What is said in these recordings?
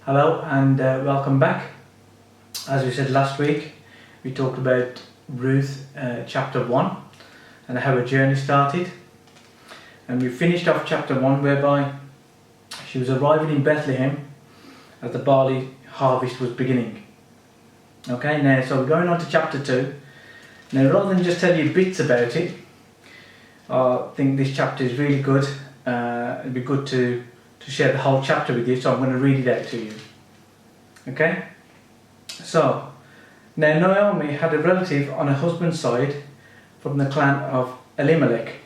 Hello and welcome back. As we said last week, we talked about Ruth chapter 1 and how her journey started. And we finished off chapter 1 whereby she was arriving in Bethlehem as the barley harvest was beginning. Okay, now so we're going on to chapter 2. Now rather than just tell you bits about it, I think this chapter is really good. It'd be good to share the whole chapter with you, so I'm going to read it out to you. Okay? So, now Naomi had a relative on her husband's side from the clan of Elimelech,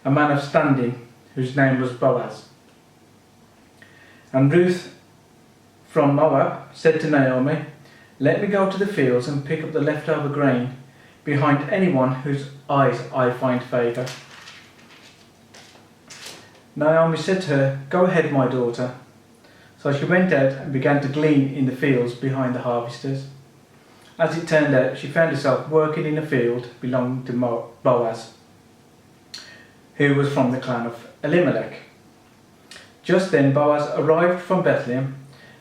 a man of standing whose name was Boaz. And Ruth from Moab said to Naomi, "Let me go to the fields and pick up the leftover grain behind anyone whose eyes I find favour." Naomi said to her, "Go ahead, my daughter." So she went out and began to glean in the fields behind the harvesters. As it turned out, she found herself working in a field belonging to Boaz, who was from the clan of Elimelech. Just then Boaz arrived from Bethlehem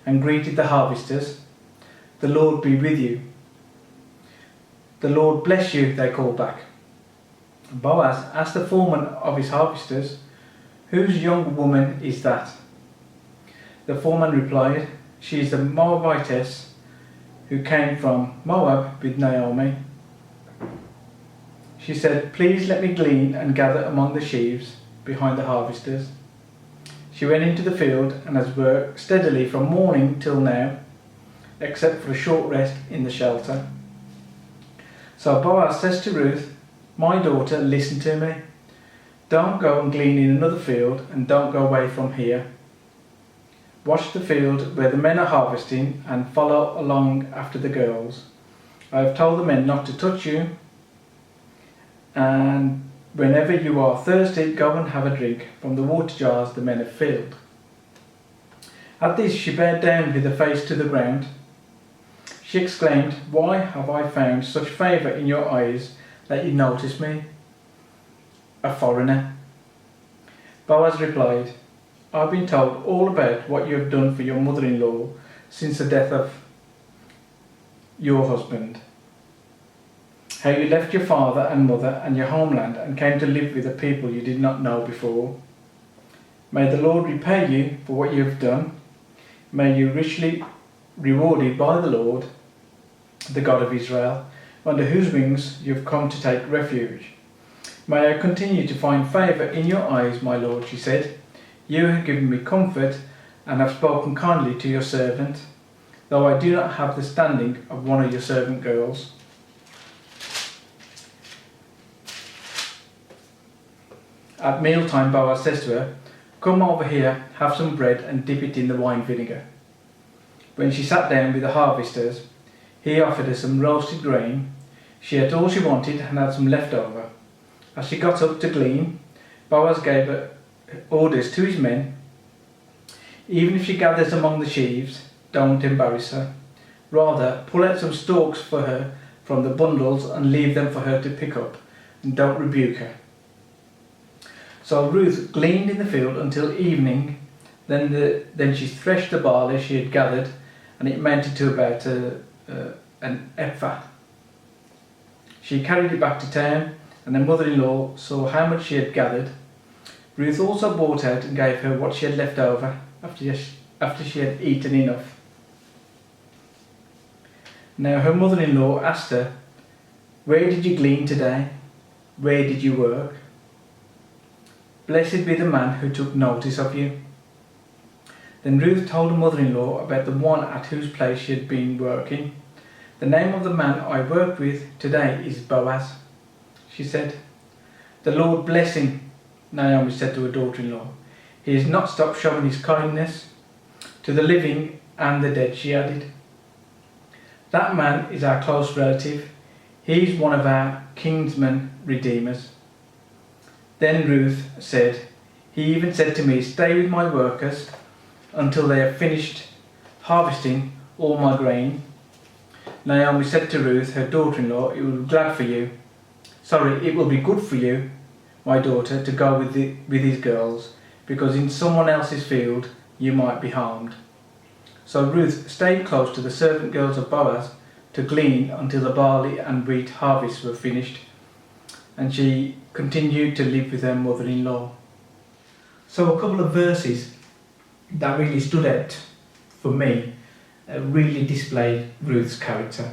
and greeted the harvesters. "The Lord be with you." "The Lord bless you," they called back. Boaz asked the foreman of his harvesters, "Whose young woman is that?" The foreman replied, "She is the Moabitess who came from Moab with Naomi." She said, "Please let me glean and gather among the sheaves behind the harvesters." She went into the field and has worked steadily from morning till now, except for a short rest in the shelter. So Boaz says to Ruth, "My daughter, listen to me. Don't go and glean in another field, and don't go away from here. Watch the field where the men are harvesting and follow along after the girls. I have told the men not to touch you, and whenever you are thirsty, go and have a drink from the water jars the men have filled." At this she bowed down with her face to the ground. She exclaimed, "Why have I found such favour in your eyes that you notice me, a foreigner?" Boaz replied, "I've been told all about what you have done for your mother-in-law since the death of your husband. How you left your father and mother and your homeland and came to live with a people you did not know before. May the Lord repay you for what you have done. May you richly rewarded by the Lord, the God of Israel, under whose wings you have come to take refuge. May I continue to find favour in your eyes, my Lord," she said. "You have given me comfort and have spoken kindly to your servant, though I do not have the standing of one of your servant girls." At mealtime Boaz says to her, "Come over here, have some bread and dip it in the wine vinegar." When she sat down with the harvesters, he offered her some roasted grain. She ate all she wanted and had some left over. As she got up to glean, Boaz gave her orders to his men. "Even if she gathers among the sheaves, don't embarrass her. Rather, pull out some stalks for her from the bundles and leave them for her to pick up, and don't rebuke her." So Ruth gleaned in the field until evening. Then she threshed the barley she had gathered, and it amounted to about an ephah. She carried it back to town, and her mother-in-law saw how much she had gathered. Ruth also brought out and gave her what she had left over after she had eaten enough. Now her mother-in-law asked her, "Where did you glean today? Where did you work? Blessed be the man who took notice of you." Then Ruth told her mother-in-law about the one at whose place she had been working. "The name of the man I worked with today is Boaz," she said. "The Lord bless him," Naomi said to her daughter-in-law. "He has not stopped showing his kindness to the living and the dead," she added. "That man is our close relative. He is one of our kinsman redeemers." Then Ruth said, "He even said to me, 'Stay with my workers until they have finished harvesting all my grain.'" Naomi said to Ruth, her daughter-in-law, "It will be good for you, my daughter, to go with these girls, because in someone else's field you might be harmed." So Ruth stayed close to the servant girls of Boaz to glean until the barley and wheat harvests were finished, and she continued to live with her mother-in-law. So a couple of verses that really stood out for me really displayed Ruth's character.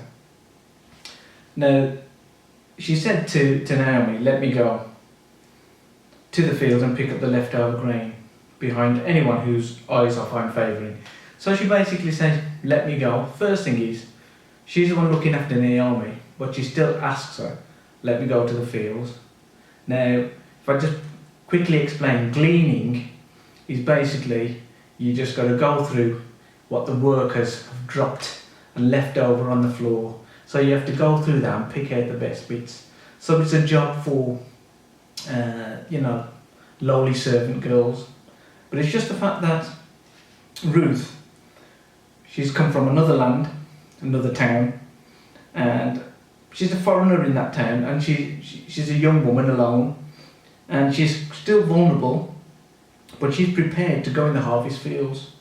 Now, she said to Naomi, "Let me go to the field and pick up the leftover grain behind anyone whose eyes I find favouring." So she basically said, "Let me go." First thing is, she's the one looking after Naomi, but she still asks her, "Let me go to the fields." Now, if I just quickly explain, gleaning is basically, you just got to go through what the workers have dropped and left over on the floor. So you have to go through that and pick out the best bits. So it's a job for, lowly servant girls. But it's just the fact that Ruth, she's come from another land, another town, and she's a foreigner in that town, and she's a young woman alone, and she's still vulnerable, but she's prepared to go in the harvest fields,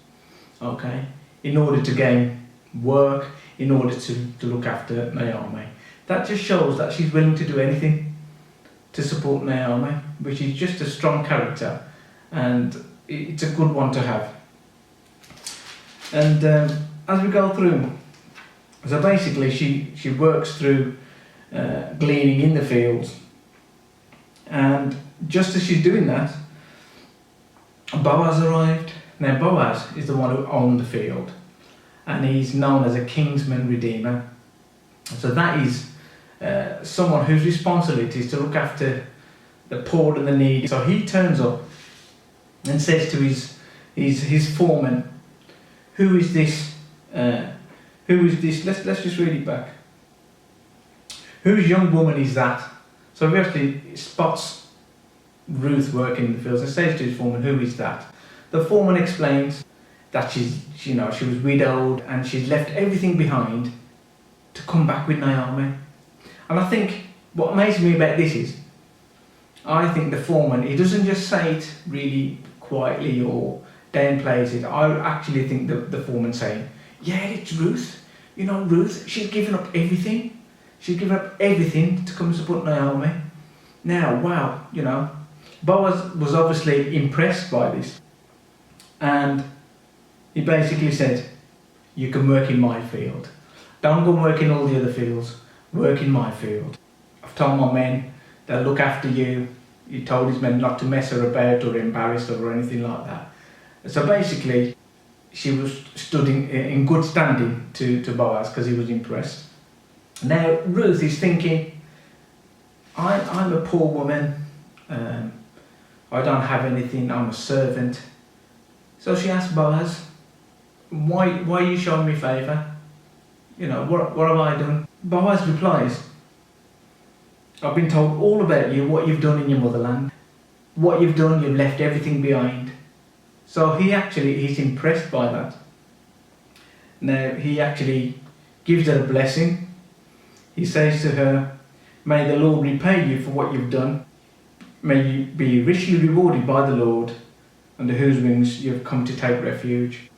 okay, in order to gain work, in order to look after Naomi. That just shows that she's willing to do anything to support Naomi, which is just a strong character, and it's a good one to have. And as we go through, so basically she works through gleaning in the fields, and just as she's doing that, Boaz arrived. Now Boaz is the one who owned the field, and he's known as a kinsman redeemer. So that is someone whose responsibility is to look after the poor and the needy. So he turns up and says to his foreman, "Who is this? Who is this?" Let's just read it back. "Whose young woman is that?" So he actually spots Ruth working in the fields and says to his foreman, "Who is that?" The foreman explains that she was widowed and she's left everything behind to come back with Naomi. And I think what amazes me about this is, I think the foreman, he doesn't just say it really quietly or downplays it. I actually think the foreman saying, "Yeah, it's Ruth. Ruth, she's given up everything. She's given up everything to come support Naomi." Now, wow, Boaz was obviously impressed by this. And he basically said, "You can work in my field. Don't go and work in all the other fields. Work in my field. I've told my men they'll look after you." He told his men not to mess her about or embarrass her or anything like that. So basically, she was stood in good standing to Boaz because he was impressed. Now Ruth is thinking, I'm a poor woman. I don't have anything. I'm a servant. So she asked Boaz, why are you showing me favour? What have I done? Boaz replies, "I've been told all about you, what you've done in your motherland. What you've done, you've left everything behind." So he's impressed by that. Now he actually gives her a blessing. He says to her, "May the Lord repay you for what you've done. May you be richly rewarded by the Lord, under whose wings you have come to take refuge."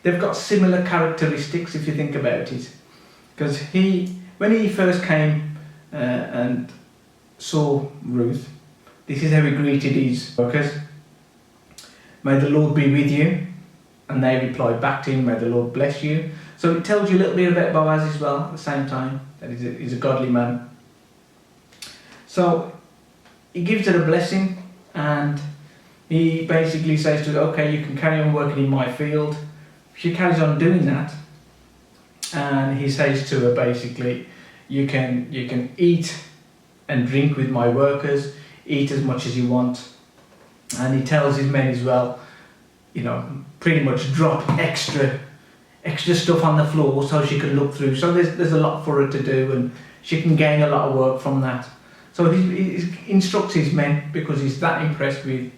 They've got similar characteristics if you think about it. Because when he first came and saw Ruth, this is how he greeted his workers. "May the Lord be with you." And they replied back to him, "May the Lord bless you." So it tells you a little bit about Boaz as well at the same time, that he's a godly man. So he gives her a blessing, and he basically says to her, "Okay, you can carry on working in my field." She carries on doing that, and he says to her basically, you can eat and drink with my workers, eat as much as you want. And he tells his men as well, pretty much drop extra stuff on the floor so she can look through. So there's a lot for her to do, and she can gain a lot of work from that. So he instructs his men because he's that impressed with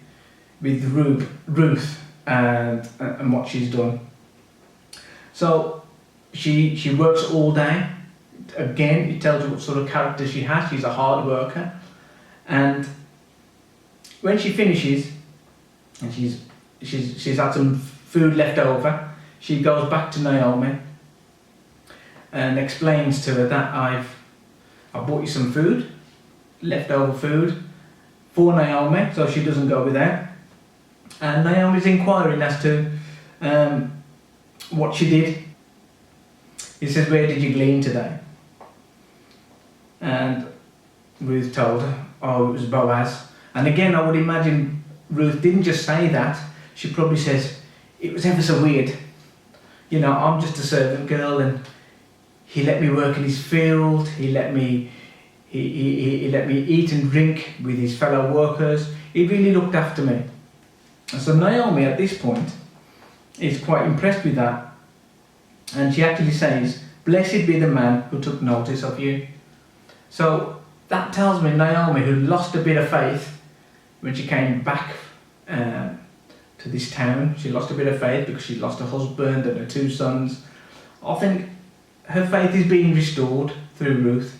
Ruth and what she's done. So she works all day. Again, it tells you what sort of character she has. She's a hard worker, and when she finishes, and she's had some food left over, she goes back to Naomi and explains to her that I bought you some food, leftover food, for Naomi, so she doesn't go without. And Naomi's inquiring as to what she did. He says, where did you glean today? And Ruth told her, oh, it was Boaz. And again, I would imagine Ruth didn't just say that. She probably says, it was ever so weird. You know, I'm just a servant girl, and he let me work in his field. He let me eat and drink with his fellow workers. He really looked after me. And so Naomi at this point is quite impressed with that. And she actually says, blessed be the man who took notice of you. So that tells me Naomi, who lost a bit of faith when she came back to this town, she lost a bit of faith because she lost her husband and her 2 sons. I think her faith is being restored through Ruth,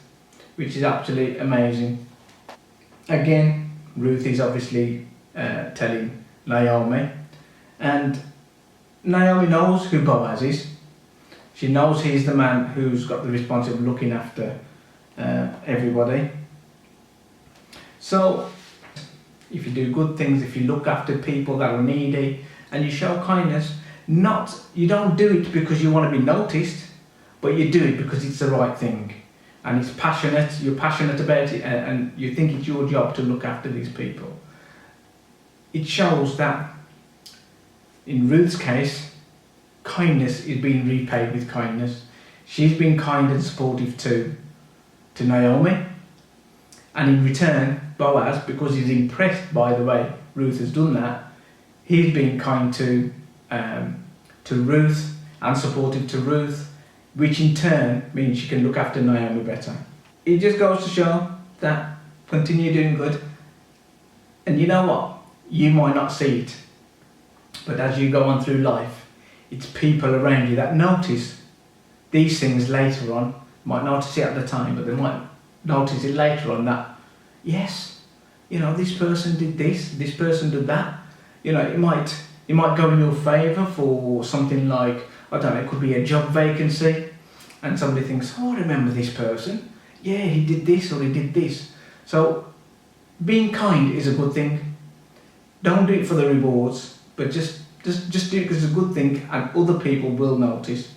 which is absolutely amazing. Again, Ruth is obviously telling Naomi, and Naomi knows who Boaz is. She knows he's the man who's got the responsibility of looking after everybody. So, if you do good things, if you look after people that are needy, and you show kindness, you don't do it because you want to be noticed, but you do it because it's the right thing. And it's passionate, you're passionate about it, and you think it's your job to look after these people. It shows that, in Ruth's case, kindness is being repaid with kindness. She's been kind and supportive to Naomi, and in return, Boaz, because he's impressed by the way Ruth has done that, he's been kind to Ruth and supportive to Ruth, which in turn means she can look after Naomi better. It just goes to show that continue doing good, and you know what? You might not see it, but as you go on through life, it's people around you that notice these things later on. Might notice it at the time, but they might notice it later on that, yes, you know, this person did this person did that. You know, it might go in your favour for something like, I don't know, it could be a job vacancy, and somebody thinks, oh, I remember this person. Yeah, he did this or he did this. So being kind is a good thing. Don't do it for the rewards, but just do it because it's a good thing, and other people will notice.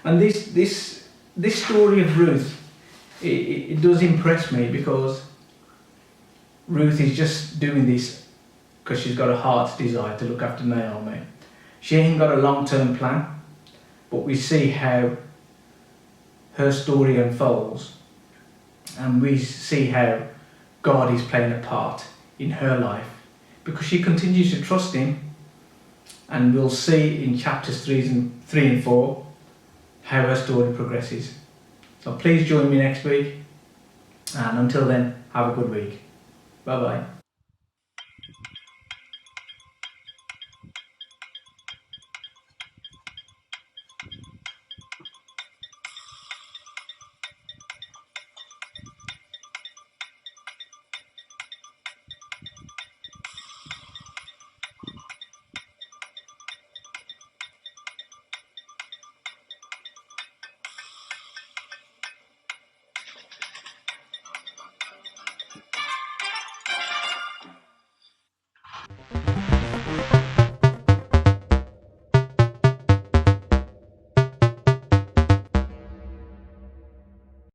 And this story of Ruth, it does impress me, because Ruth is just doing this because she's got a heart's desire to look after Naomi. She ain't got a long-term plan, but we see how her story unfolds, and we see how God is playing a part in her life, because she continues to trust him, and we'll see in chapters 3 and 4 how her story progresses. So please join me next week, and until then, have a good week. Bye bye.